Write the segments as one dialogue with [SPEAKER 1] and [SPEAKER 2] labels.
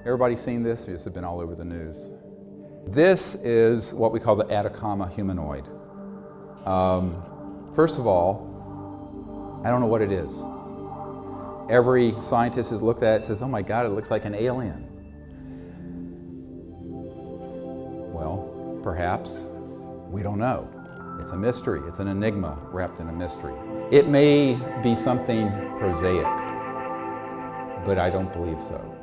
[SPEAKER 1] Everybody seen this? This has been all over the news. This is what we call the Atacama humanoid. First of all, I don't know what it is. Every scientist has looked at it and says, oh my God, it looks like an alien. Well, perhaps. We don't know. It's a mystery. It's an enigma wrapped in a mystery. It may be something prosaic, but I don't believe so.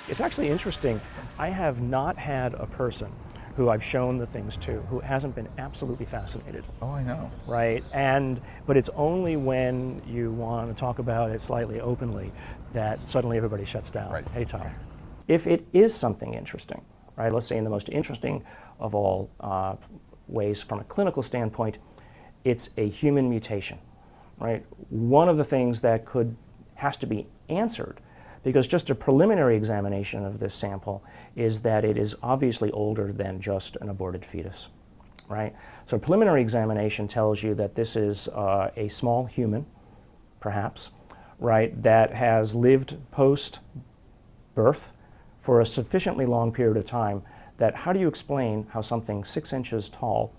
[SPEAKER 2] It's actually interesting. I have not had a person who I've shown the things to who hasn't been absolutely fascinated.
[SPEAKER 1] Oh, I know.
[SPEAKER 2] Right? But it's only when you want to talk about it slightly openly that suddenly everybody shuts down.
[SPEAKER 1] Right.
[SPEAKER 2] Hey, Tom. If it is something interesting, right, let's say in the most interesting of all ways from a clinical standpoint, it's a human mutation, right? One of the things that has to be answered, because just a preliminary examination of this sample is that it is obviously older than just an aborted fetus, right? So a preliminary examination tells you that this is a small human, perhaps, right, that has lived post-birth for a sufficiently long period of time that how do you explain how something 6 inches tall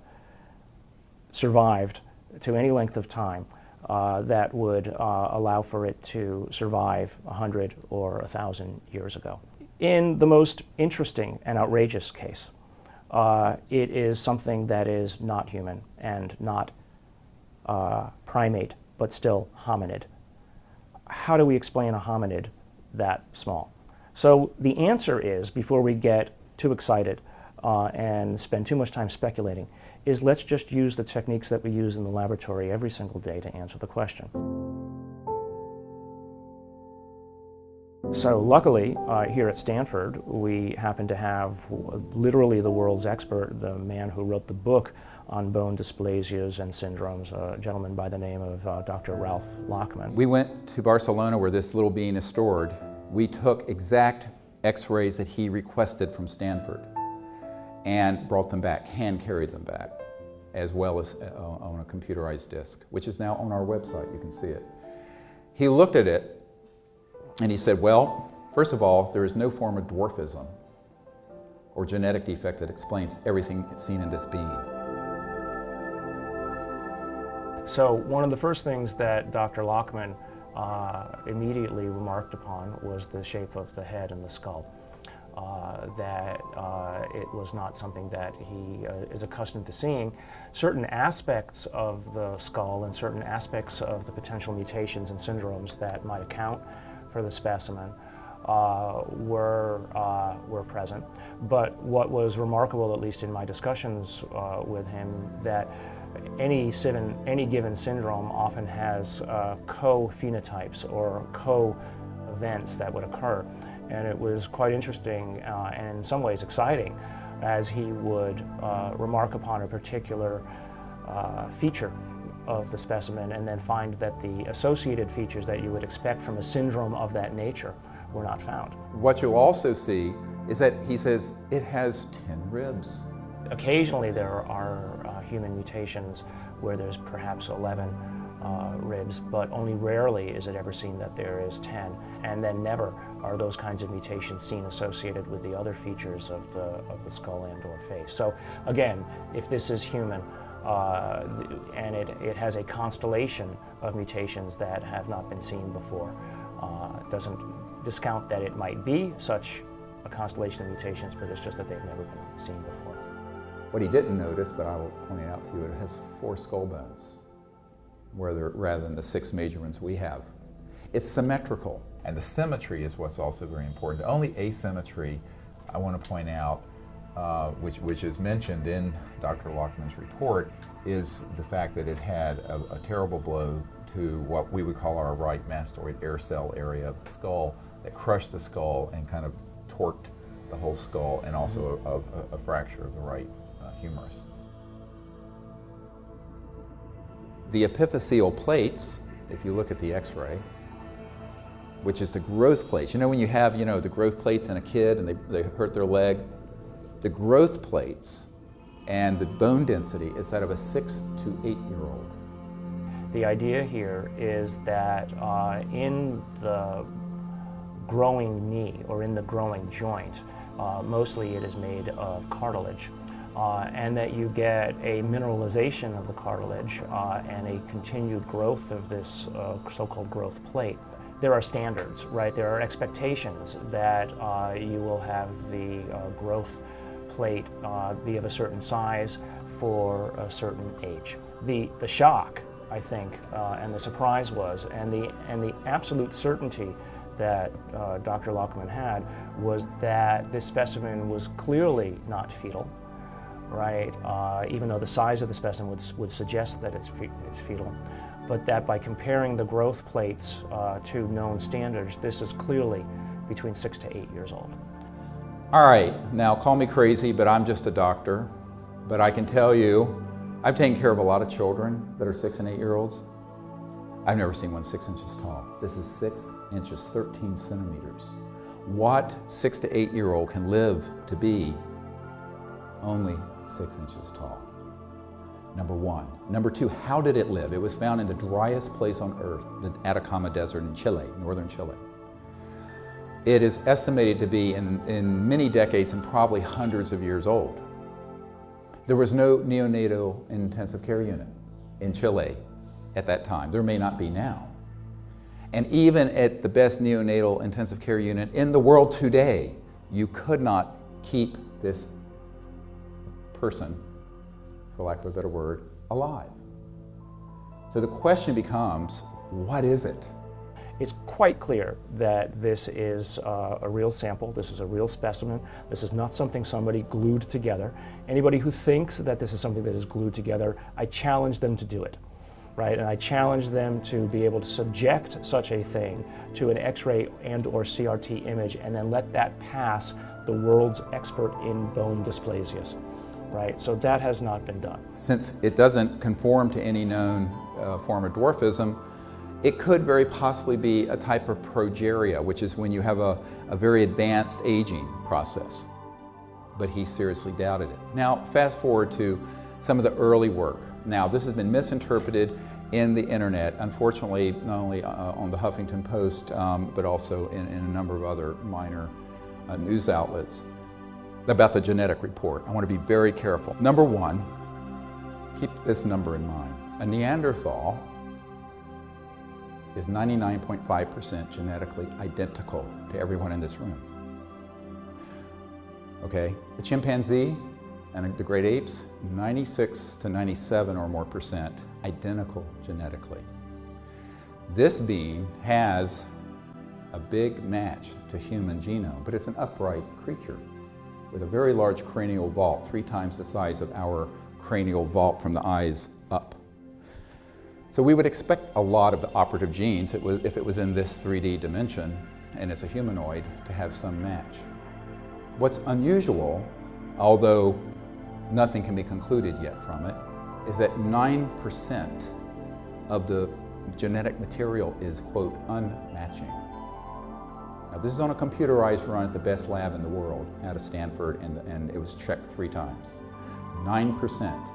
[SPEAKER 2] survived to any length of time that would allow for it to survive 100 or 1,000 years ago. In the most interesting and outrageous case, it is something that is not human and not primate, but still hominid. How do we explain a hominid that small? So the answer is, before we get too excited and spend too much time speculating, is let's just use the techniques that we use in the laboratory every single day to answer the question. So luckily, here at Stanford, we happen to have literally the world's expert, the man who wrote the book on bone dysplasias and syndromes, a gentleman by the name of Dr. Ralph Lachman.
[SPEAKER 1] We went to Barcelona where this little being is stored. We took exact x-rays that he requested from Stanford and brought them back, hand carried them back, as well as on a computerized disc, which is now on our website. You can see it. He looked at it and he said, well, first of all, there is no form of dwarfism or genetic defect that explains everything seen in this being.
[SPEAKER 2] So one of the first things that Dr. Lachman immediately remarked upon was the shape of the head and the skull. That it was not something that he is accustomed to seeing. Certain aspects of the skull and certain aspects of the potential mutations and syndromes that might account for the specimen were present. But what was remarkable, at least in my discussions with him, that any given syndrome often has co-phenotypes or co-events that would occur. And it was quite interesting and in some ways exciting as he would remark upon a particular feature of the specimen and then find that the associated features that you would expect from a syndrome of that nature were not found.
[SPEAKER 1] What you'll also see is that he says it has 10 ribs.
[SPEAKER 2] Occasionally there are human mutations where there's perhaps 11 ribs, but only rarely is it ever seen that there is 10, and then never are those kinds of mutations seen associated with the other features of the skull and or face. So again, if this is human and it has a constellation of mutations that have not been seen before, doesn't discount that it might be such a constellation of mutations, but it's just that they've never been seen before.
[SPEAKER 1] What he didn't notice, but I will point it out to you, it has 4 skull bones rather than the 6 major ones we have. It's symmetrical, and the symmetry is what's also very important. The only asymmetry I want to point out, which is mentioned in Dr. Lachman's report, is the fact that it had a terrible blow to what we would call our right mastoid air cell area of the skull that crushed the skull and kind of torqued the whole skull, and also a fracture of the right humerus. The epiphyseal plates, if you look at the x-ray, which is the growth plates. You know when you have, the growth plates in a kid and they hurt their leg? The growth plates and the bone density is that of a 6 to 8-year-old.
[SPEAKER 2] The idea here is that in the growing knee or in the growing joint, mostly it is made of cartilage, and that you get a mineralization of the cartilage and a continued growth of this so-called growth plate. There are standards, right? There are expectations that you will have the growth plate be of a certain size for a certain age. The shock, I think, and the surprise was, and the absolute certainty that Dr. Lockman had was that this specimen was clearly not fetal, right? Even though the size of the specimen would suggest that it's fetal, but that by comparing the growth plates to known standards, this is clearly between 6 to 8 years old.
[SPEAKER 1] All right, now call me crazy, but I'm just a doctor. But I can tell you, I've taken care of a lot of children that are 6 and 8 year olds. I've never seen one 6 inches tall. This is 6 inches, 13 centimeters. What 6 to 8 year old can live to be only 6 inches tall? Number one. Number two, how did it live? It was found in the driest place on earth, the Atacama Desert in Chile, northern Chile. It is estimated to be in many decades and probably hundreds of years old. There was no neonatal intensive care unit in Chile at that time. There may not be now. And even at the best neonatal intensive care unit in the world today, you could not keep this person, for lack of a better word, alive. So the question becomes, what is it?
[SPEAKER 2] It's quite clear that this is a real sample, this is a real specimen, this is not something somebody glued together. Anybody who thinks that this is something that is glued together, I challenge them to do it, right? And I challenge them to be able to subject such a thing to an X-ray and or CRT image and then let that pass the world's expert in bone dysplasias, right? So that has not been done.
[SPEAKER 1] Since it doesn't conform to any known form of dwarfism, it could very possibly be a type of progeria, which is when you have a very advanced aging process. But he seriously doubted it. Now, fast forward to some of the early work. Now, this has been misinterpreted in the internet, unfortunately, not only on the Huffington Post, but also in a number of other minor news outlets about the genetic report. I want to be very careful. Number one, keep this number in mind. A Neanderthal is 99.5% genetically identical to everyone in this room. Okay, the chimpanzee and the great apes, 96 to 97 or more percent identical genetically. This being has a big match to human genome, but it's an upright creature with a very large cranial vault, 3 times the size of our cranial vault from the eyes up. So we would expect a lot of the operative genes, if it was in this 3D dimension and it's a humanoid, to have some match. What's unusual, although nothing can be concluded yet from it, is that 9% of the genetic material is, quote, unmatching. Now this is on a computerized run at the best lab in the world out of Stanford, and it was checked 3 times. 9%.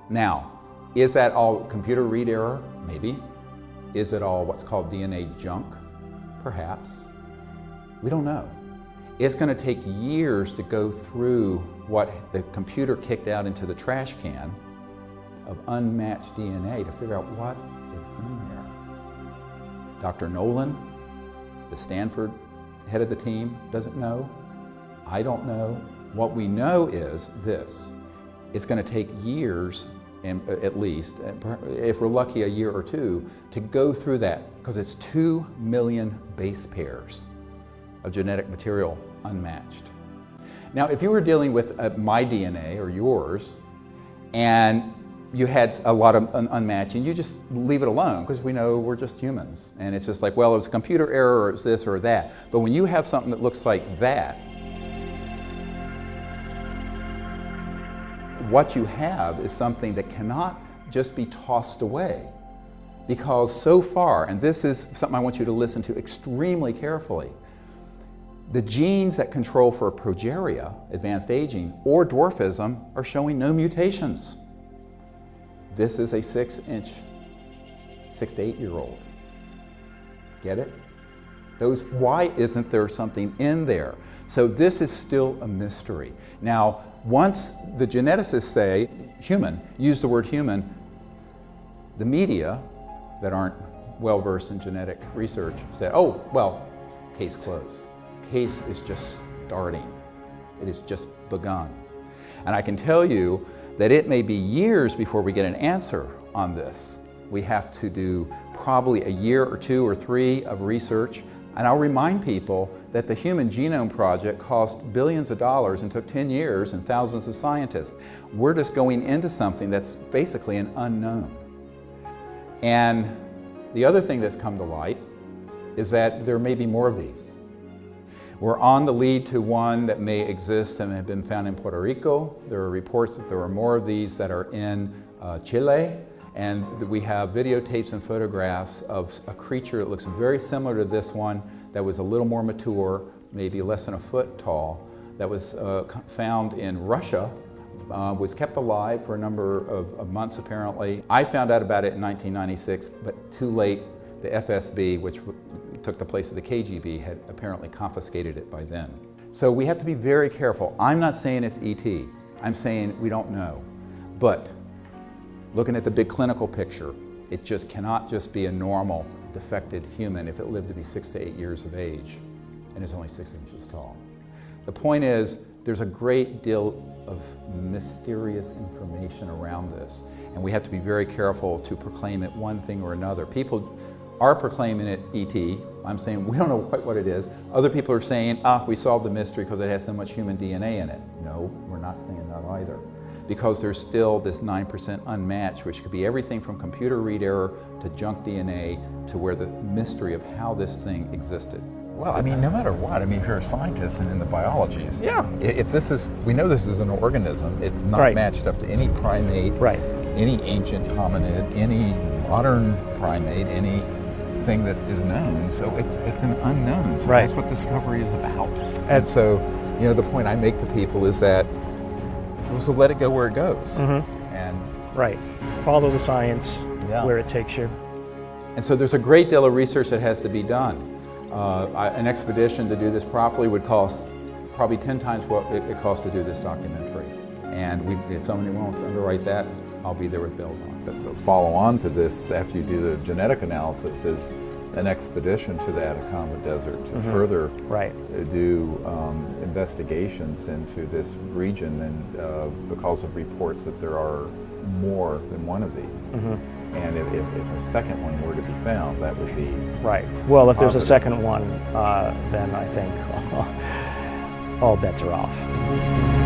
[SPEAKER 1] Now, is that all computer read error? Maybe. Is it all what's called DNA junk? Perhaps. We don't know. It's going to take years to go through what the computer kicked out into the trash can of unmatched DNA to figure out what is in there. Dr. Nolan, the Stanford head of the team, doesn't know. I don't know. What we know is this. It's going to take years, at least, if we're lucky, a year or 2, to go through that, because it's 2 million base pairs of genetic material unmatched. Now, if you were dealing with my DNA or yours, and you had a lot of unmatching, you just leave it alone, because we know we're just humans. And it's just like, well, it was a computer error, or it's this or that. But when you have something that looks like that, what you have is something that cannot just be tossed away. Because so far, and this is something I want you to listen to extremely carefully, the genes that control for progeria, advanced aging, or dwarfism are showing no mutations. This is a 6-inch 6 to 8 year old. Get it? Why isn't there something in there? So this is still a mystery. Now, once the geneticists say human, use the word human, the media that aren't well versed in genetic research said, oh, well, case closed. Case is just starting. It has just begun. And I can tell you that it may be years before we get an answer on this. We have to do probably a year or 2 or 3 of research. And I'll remind people that the Human Genome Project cost billions of dollars and took 10 years and thousands of scientists. We're just going into something that's basically an unknown. And the other thing that's come to light is that there may be more of these. We're on the lead to one that may exist and have been found in Puerto Rico. There are reports that there are more of these that are in Chile. And we have videotapes and photographs of a creature that looks very similar to this one, that was a little more mature, maybe less than a foot tall, that was found in Russia, was kept alive for a number of months apparently. I found out about it in 1996, but too late. The FSB, which took the place of the KGB, had apparently confiscated it by then. So we have to be very careful. I'm not saying it's ET. I'm saying we don't know. But looking at the big clinical picture, it just cannot just be a normal defected human if it lived to be 6 to 8 years of age and is only 6 inches tall. The point is, there's a great deal of mysterious information around this, and we have to be very careful to proclaim it one thing or another. People are proclaiming it ET. I'm saying we don't know quite what it is. Other people are saying, we solved the mystery because it has so much human DNA in it. No, we're not saying that either, because there's still this 9% unmatched, which could be everything from computer read error to junk DNA to where the mystery of how this thing existed.
[SPEAKER 3] Well, I mean, no matter what, I mean, if you're a scientist and in the biologies,
[SPEAKER 2] Yeah.
[SPEAKER 3] if this is, we know this is an organism, it's not
[SPEAKER 2] Right.
[SPEAKER 3] matched up to any primate,
[SPEAKER 2] Right.
[SPEAKER 3] any ancient hominid, any modern primate, anything that is known, so it's an unknown, so
[SPEAKER 2] Right.
[SPEAKER 3] that's what discovery is about. And so, you know, the point I make to people is that, so let it go where it goes. And
[SPEAKER 2] Right. Follow the science
[SPEAKER 3] Yeah.
[SPEAKER 2] where it takes you.
[SPEAKER 1] And so there's a great deal of research that has to be done. An expedition to do this properly would cost probably 10 times what it costs to do this documentary. And if somebody wants to underwrite that, I'll be there with bells on.
[SPEAKER 3] But follow on to this, after you do the genetic analysis, is an expedition to the Atacama Desert to further
[SPEAKER 2] Right.
[SPEAKER 3] do investigations into this region, and because of reports that there are more than one of these. And if a second one were to be found, that would be
[SPEAKER 2] Right. Well, if there's a
[SPEAKER 3] positive.
[SPEAKER 2] second one, then I think all bets are off.